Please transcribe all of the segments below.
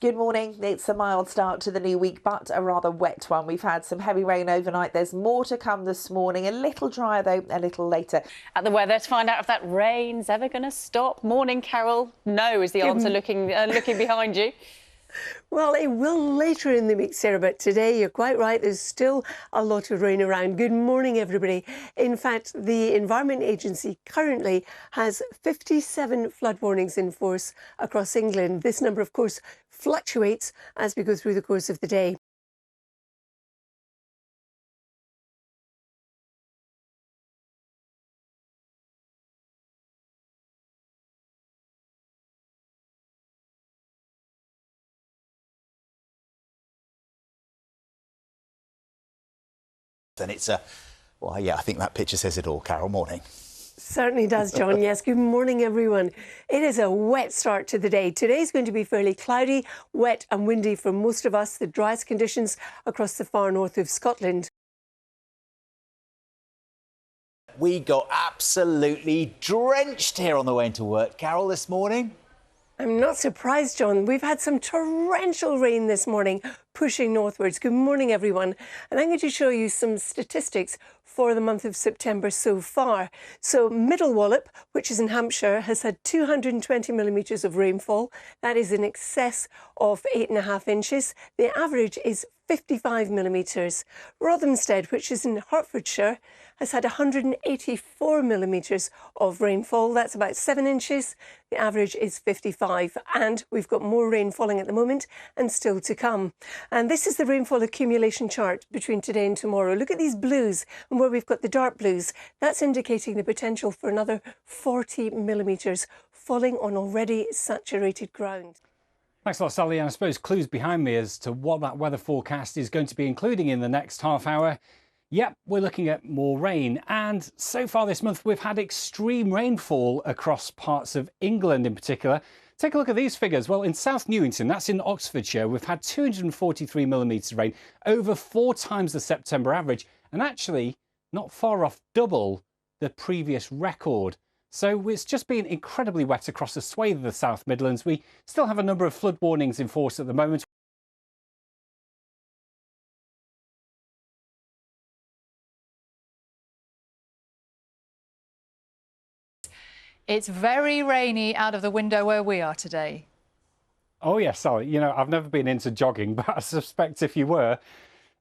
Good morning. It's a mild start to the new week, but a rather wet one. We've had some heavy rain overnight. There's more to come this morning. A little drier, though, a little later. At the weather to find out if that rain's ever going to stop. Morning, Carol. No is the answer looking behind you. Well, it will later in the week, Sarah, but today you're quite right. There's still a lot of rain around. Good morning, everybody. In fact, the Environment Agency currently has 57 flood warnings in force across England. This number, of course, fluctuates as we go through the course of the day. And it's well, yeah, I think that picture says it all, Carol. Morning. Certainly does, John. Yes, good morning, everyone. It is a wet start to the day. Today's going to be fairly cloudy, wet and windy for most of us, the driest conditions across the far north of Scotland. We got absolutely drenched here on the way into work, Carol, this morning. I'm not surprised, John. We've had some torrential rain this morning, pushing northwards. Good morning, everyone. And I'm going to show you some statistics for the month of September so far. So Middle Wallop, which is in Hampshire, has had 220 millimetres of rainfall. That is in excess of 8.5 inches. The average is 55 millimetres. Rothamsted, which is in Hertfordshire, has had 184 millimetres of rainfall. That's about 7 inches. The average is 55. And we've got more rain falling at the moment and still to come. And this is the rainfall accumulation chart between today and tomorrow. Look at these blues, and where we've got the dark blues, that's indicating the potential for another 40 millimetres falling on already saturated ground. Thanks a lot, Sally. And I suppose clues behind me as to what that weather forecast is going to be including in the next half hour. Yep, we're looking at more rain. And so far this month, we've had extreme rainfall across parts of England in particular. Take a look at these figures. Well, in South Newington, that's in Oxfordshire, we've had 243 millimetres of rain, over 4 times the September average, and actually not far off double the previous record. So it's just been incredibly wet across a swathe of the South Midlands. We still have a number of flood warnings in force at the moment. It's very rainy out of the window where we are today. Oh yes, Sally, you know, I've never been into jogging, but I suspect if you were,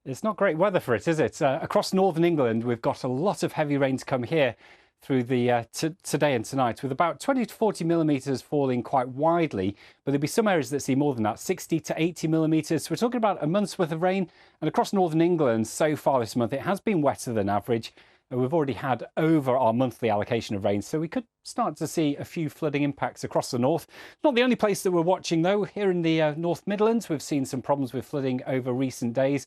it's not great weather for it, is it? Across northern England, we've got a lot of heavy rain to come here through the today and tonight, with about 20 to 40 millimetres falling quite widely, but there'll be some areas that see more than that, 60 to 80 millimetres. So we're talking about a month's worth of rain, and across northern England so far this month, it has been wetter than average. We've already had over our monthly allocation of rain, so we could start to see a few flooding impacts across the north. Not the only place that we're watching, though. Here in the North Midlands, we've seen some problems with flooding over recent days,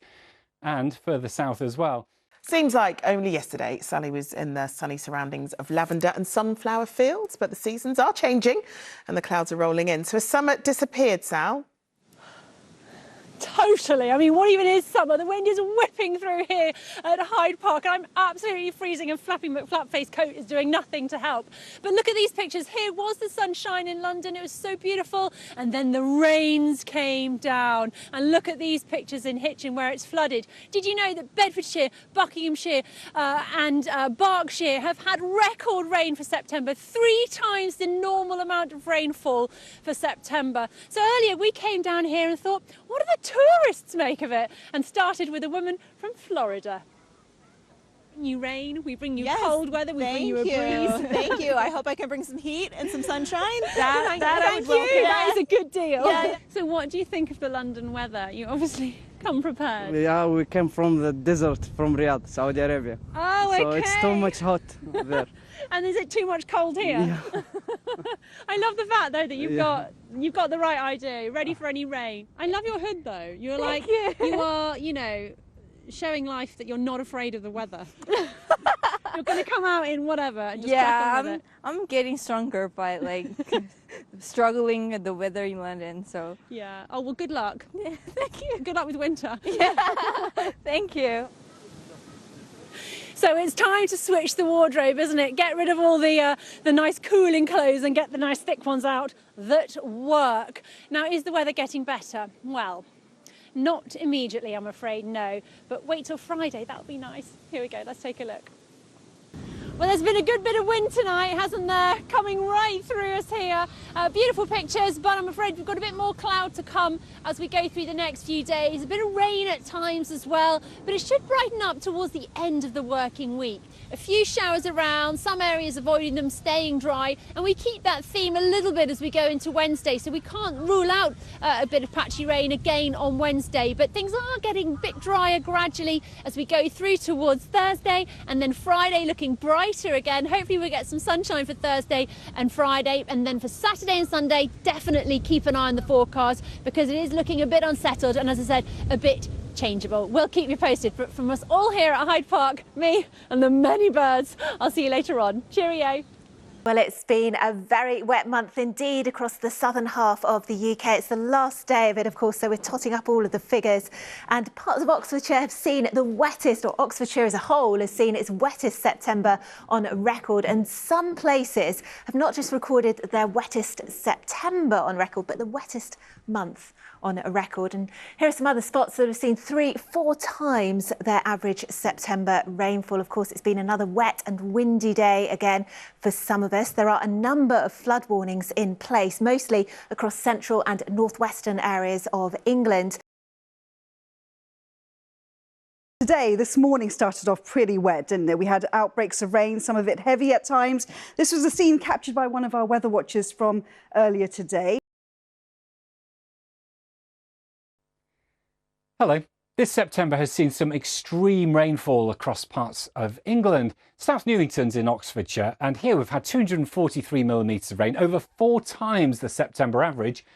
and further south as well. Seems like only yesterday Sally was in the sunny surroundings of lavender and sunflower fields, but the seasons are changing and the clouds are rolling in. So has summer disappeared, Sal? Totally. I mean, what even is summer? The wind is whipping through here at Hyde Park, and I'm absolutely freezing, and Flappy McFlapface coat is doing nothing to help. But look at these pictures. Here was the sunshine in London. It was so beautiful. And then the rains came down. And look at these pictures in Hitchin where it's flooded. Did you know that Bedfordshire, Buckinghamshire and Berkshire have had record rain for September, 3 times the normal amount of rainfall for September? So earlier we came down here and thought, what are the tourists make of it? And started with a woman from Florida. We bring you rain, we bring you cold weather, we bring you a breeze. Thank you. I hope I can bring some heat and some sunshine. That is a good deal. Yeah. So what do you think of the London weather? You obviously come prepared. Yeah, we came from the desert, from Riyadh, Saudi Arabia. Oh, okay. So it's too much hot there. And is it too much cold here? Yeah. I love the fact though that you've got the right idea, ready for any rain. I love your hood though. You're like you are, you know, showing life that you're not afraid of the weather. You're going to come out in whatever and just crack on with it. I'm getting stronger by like struggling with the weather in London. So yeah. Oh well, good luck. Yeah, thank you. Good luck with winter. Yeah. Thank you. So it's time to switch the wardrobe, isn't it? Get rid of all the nice cooling clothes and get the nice thick ones out that work. Now, is the weather getting better? Well, not immediately, I'm afraid, no. But wait till Friday, that'll be nice. Here we go, let's take a look. Well, there's been a good bit of wind tonight, hasn't there? Coming right through us here. Beautiful pictures, but I'm afraid we've got a bit more cloud to come as we go through the next few days. A bit of rain at times as well, but it should brighten up towards the end of the working week. A few showers around, some areas avoiding them, staying dry, and we keep that theme a little bit as we go into Wednesday, so we can't rule out a bit of patchy rain again on Wednesday, but things are getting a bit drier gradually as we go through towards Thursday, and then Friday looking brighter again. Hopefully we'll get some sunshine for Thursday and Friday, and then for Saturday and Sunday, definitely keep an eye on the forecast because it is looking a bit unsettled and, as I said, a bit changeable. We'll keep you posted. But from us all here at Hyde Park, me and the many birds, I'll see you later on. Cheerio. Well, it's been a very wet month indeed across the southern half of the UK. It's the last day of it, of course, so we're totting up all of the figures. And parts of Oxfordshire have seen the wettest, or Oxfordshire as a whole has seen its wettest September on record. And some places have not just recorded their wettest September on record, but the wettest month on a record. And here are some other spots that have seen 3-4 times their average September rainfall. Of course, it's been another wet and windy day again for some of us. There are a number of flood warnings in place, mostly across central and northwestern areas of England. Today, this morning started off pretty wet, didn't it? We had outbreaks of rain, some of it heavy at times. This was a scene captured by one of our weather watchers from earlier today. Hello. This September has seen some extreme rainfall across parts of England. South Newington's in Oxfordshire, and here we've had 243 millimetres of rain, over 4 times the September average,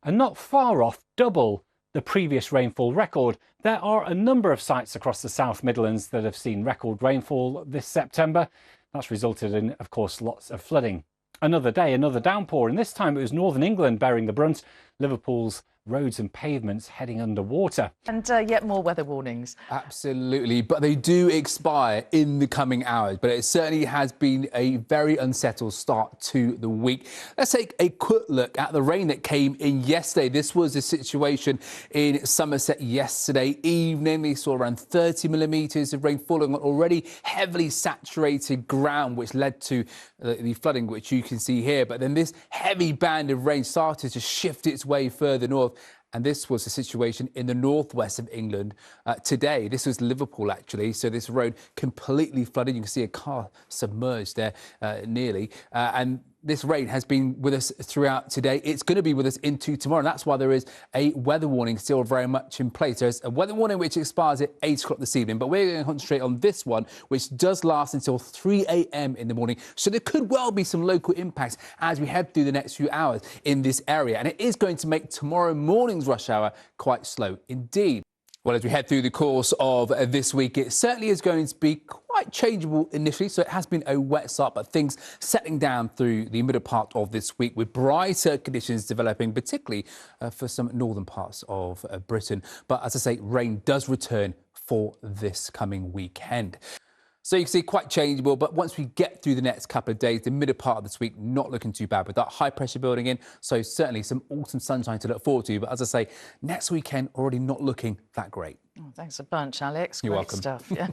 and not far off double the previous rainfall record. There are a number of sites across the South Midlands that have seen record rainfall this September. That's resulted in, of course, lots of flooding. Another day, another downpour, and this time it was Northern England bearing the brunt. Liverpool's roads and pavements heading underwater. And yet more weather warnings. Absolutely, but they do expire in the coming hours. But it certainly has been a very unsettled start to the week. Let's take a quick look at the rain that came in yesterday. This was the situation in Somerset yesterday evening. We saw around 30 millimetres of rain falling on already heavily saturated ground, which led to the flooding, which you can see here. But then this heavy band of rain started to shift its way further north. And this was the situation in the northwest of England today. This was Liverpool, actually. So this road completely flooded. You can see a car submerged there nearly. And this rain has been with us throughout today. It's going to be with us into tomorrow. And that's why there is a weather warning still very much in place. There's a weather warning which expires at 8 o'clock this evening. But we're going to concentrate on this one, which does last until 3 a.m. in the morning. So there could well be some local impacts as we head through the next few hours in this area. And it is going to make tomorrow morning's rush hour quite slow indeed. Well, as we head through the course of this week, it certainly is going to be quite changeable initially. So it has been a wet start, but things settling down through the middle part of this week with brighter conditions developing, particularly for some northern parts of Britain. But as I say, rain does return for this coming weekend. So you can see quite changeable, but once we get through the next couple of days, the middle part of this week, not looking too bad with that high pressure building in. So certainly some autumn sunshine to look forward to. But as I say, next weekend already not looking that great. Oh, thanks a bunch, Alex. You're Great welcome. Stuff. Yeah.